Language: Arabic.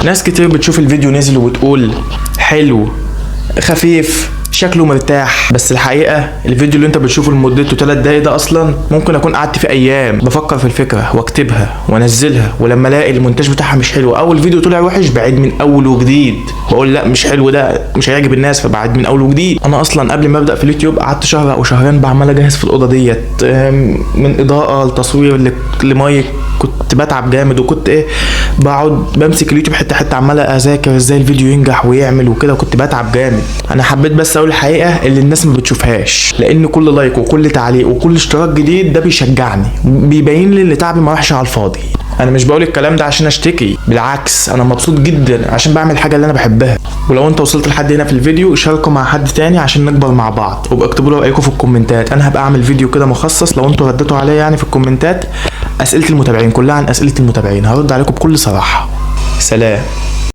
ناس كتير بتشوف الفيديو نزل وبتقول حلو، خفيف، شكله مرتاح، بس الحقيقة الفيديو اللي انت بتشوفه لمدته 3 دقايق ده اصلا ممكن اكون قعدت فيه ايام بفكر في الفكرة واكتبها وانزلها، ولما الاقي المونتاج بتاعها مش حلو او الفيديو طلع وحش بعيد من اول وجديد، بقول لا مش حلو، ده مش هيعجب الناس، فبعد من اول وجديد. انا اصلا قبل ما ابدا في اليوتيوب قعدت شهر او شهرين بعمل اجهز في الاوضه ديت، من اضاءه لتصوير لمايك، كنت بتعب جامد، وكنت بقعد بمسك اليوتيوب حته حته عمال اذاكر ازاي الفيديو ينجح ويعمل وكده، وكنت بتعب جامد. انا حبيت بس اقول الحقيقه اللي الناس ما بتشوفهاش، لان كل لايك وكل تعليق وكل اشتراك جديد ده بيشجعني، بيبين لي ان تعبي ما راحش على الفاضي. انا مش بقول الكلام ده عشان اشتكي، بالعكس انا مبسوط جدا عشان بعمل حاجه اللي انا بحبها. ولو انت وصلت لحد هنا في الفيديو شاركوا مع حد تاني عشان نكبر مع بعض، وابقى اكتبوا لي رايكم في الكومنتات. انا هبقى اعمل فيديو كده مخصص لو انتوا رديتوا عليا يعني في الكومنتات، اسئله المتابعين كلها عن اسئله المتابعين، هرد عليكم بكل صراحه. سلام.